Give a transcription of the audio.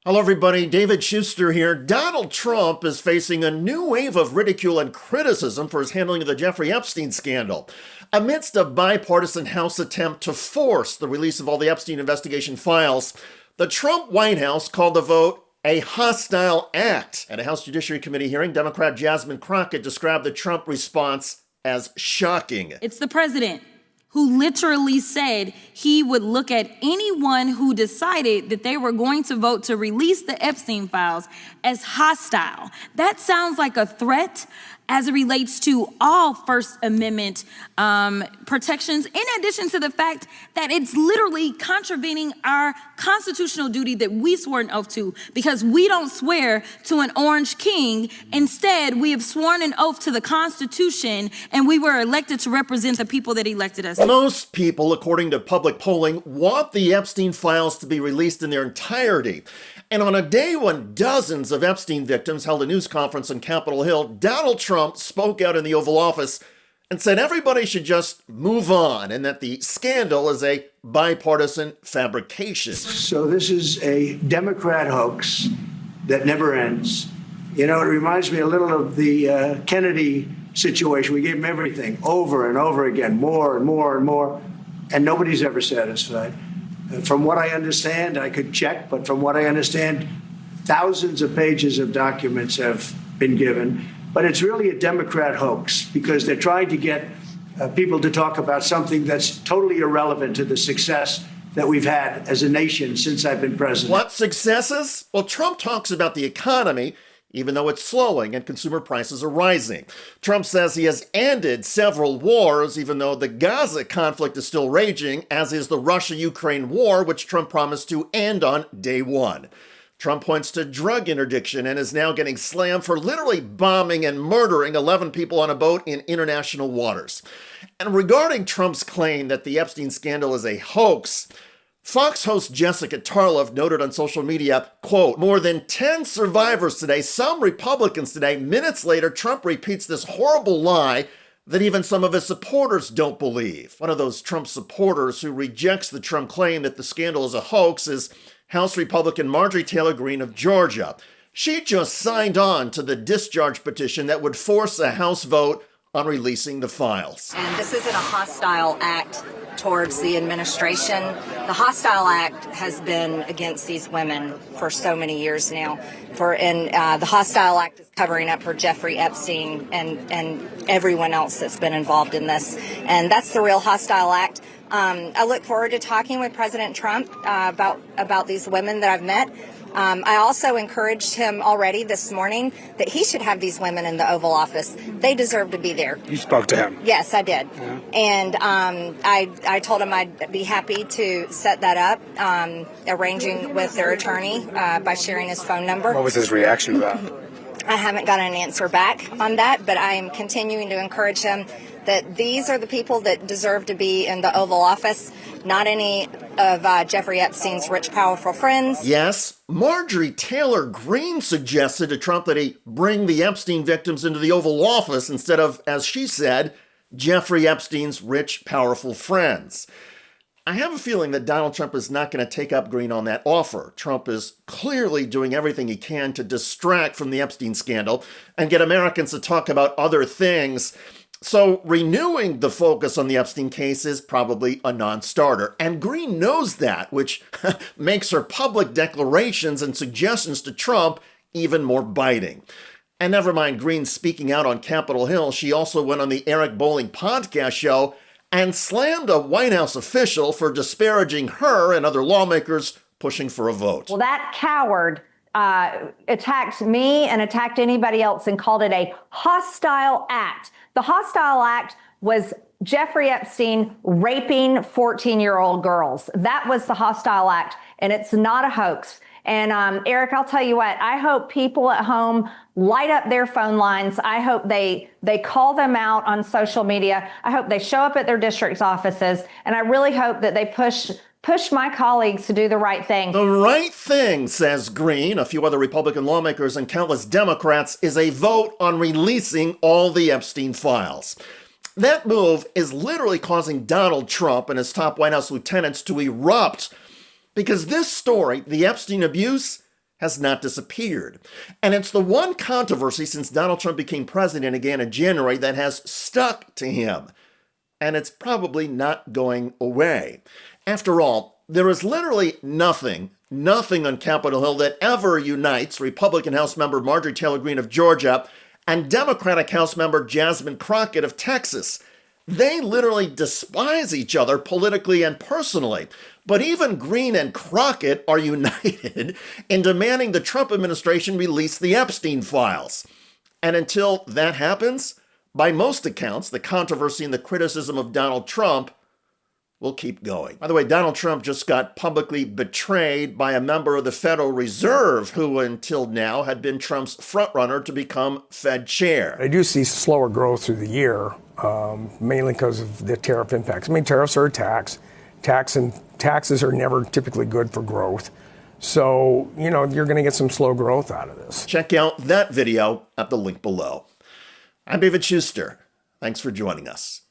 Hello, everybody. David Shuster here. Donald Trump is facing a new wave of ridicule and criticism for his handling of the Jeffrey Epstein scandal. Amidst a bipartisan House attempt to force the release of all the Epstein investigation files, the Trump White House called the vote a hostile act. At a House Judiciary Committee hearing, Democrat Jasmine Crockett described the Trump response as shocking. It's the president who literally said he would look at anyone who decided that they were going to vote to release the Epstein files as hostile. That sounds like a threat as it relates to all First Amendment protections, in addition to the fact that it's literally contravening our constitutional duty that we swore an oath to, because we don't swear to an orange king. Instead, we have sworn an oath to the Constitution, and we were elected to represent the people that elected us. Most people, according to public polling, want the Epstein files to be released in their entirety. And on a day when dozens of Epstein victims held a news conference on Capitol Hill, Donald Trump spoke out in the Oval Office and said everybody should just move on and that the scandal is a bipartisan fabrication. So this is a Democrat hoax that never ends. You know, it reminds me a little of the Kennedy situation. We gave him everything over and over again, more and more and more, and nobody's ever satisfied. From what I understand, I could check, but from what I understand, thousands of pages of documents have been given. But it's really a Democrat hoax because they're trying to get people to talk about something that's totally irrelevant to the success that we've had as a nation since I've been president. What successes? Well, Trump talks about the economy, even though it's slowing and consumer prices are rising. Trump says he has ended several wars, even though the Gaza conflict is still raging, as is the Russia-Ukraine war, which Trump promised to end on day one. Trump points to drug interdiction and is now getting slammed for literally bombing and murdering 11 people on a boat in international waters. And regarding Trump's claim that the Epstein scandal is a hoax, Fox host Jessica Tarlov noted on social media, quote, more than 10 survivors today, some Republicans today. Minutes later, Trump repeats this horrible lie that even some of his supporters don't believe. One of those Trump supporters who rejects the Trump claim that the scandal is a hoax is House Republican Marjorie Greene of Georgia. She just signed on to the discharge petition that would force a House vote on releasing the files. And this isn't a hostile act towards the administration. The hostile act has been against these women for so many years now. The hostile act is covering up for Jeffrey Epstein and everyone else that's been involved in this. And that's the real hostile act. I look forward to talking with President Trump about these women that I've met. I also encouraged him already this morning that he should have these women in the Oval Office. They deserve to be there. You spoke to him? Yes, I did. Yeah. And I told him I'd be happy to set that up, arranging with their attorney by sharing his phone number. What was his reaction to that? I haven't got an answer back on that, but I am continuing to encourage him that these are the people that deserve to be in the Oval Office, not any of Jeffrey Epstein's rich, powerful friends. Yes, Marjorie Greene suggested to Trump that he bring the Epstein victims into the Oval Office instead of, as she said, Jeffrey Epstein's rich, powerful friends. I have a feeling that Donald Trump is not going to take up Greene on that offer. Trump is clearly doing everything he can to distract from the Epstein scandal and get Americans to talk about other things. So renewing the focus on the Epstein case is probably a non-starter. And Greene knows that, which makes her public declarations and suggestions to Trump even more biting. And never mind Greene speaking out on Capitol Hill, she also went on the Eric Bolling podcast show and slammed a White House official for disparaging her and other lawmakers pushing for a vote. Well, that coward attacked me and attacked anybody else and called it a hostile act. The hostile act was Jeffrey Epstein raping 14-year-old girls. That was the hostile act, and it's not a hoax. And Eric, I'll tell you what, I hope people at home light up their phone lines. I hope they call them out on social media. I hope they show up at their district's offices. And I really hope that they push my colleagues to do the right thing. The right thing, says Greene, a few other Republican lawmakers, and countless Democrats, is a vote on releasing all the Epstein files. That move is literally causing Donald Trump and his top White House lieutenants to erupt, because this story, the Epstein abuse, has not disappeared. And it's the one controversy since Donald Trump became president again in January that has stuck to him. And it's probably not going away. After all, there is literally nothing on Capitol Hill that ever unites Republican House member Marjorie Taylor Greene of Georgia and Democratic House member Jasmine Crockett of Texas. They literally despise each other politically and personally. But even Greene and Crockett are united in demanding the Trump administration release the Epstein files. And until that happens, by most accounts, the controversy and the criticism of Donald Trump will keep going. By the way, Donald Trump just got publicly betrayed by a member of the Federal Reserve who until now had been Trump's frontrunner to become Fed chair. I do see slower growth through the year, mainly because of the tariff impacts. I mean, tariffs are a tax. Taxes are never typically good for growth. So, you're going to get some slow growth out of this. Check out that video at the link below. I'm David Shuster. Thanks for joining us.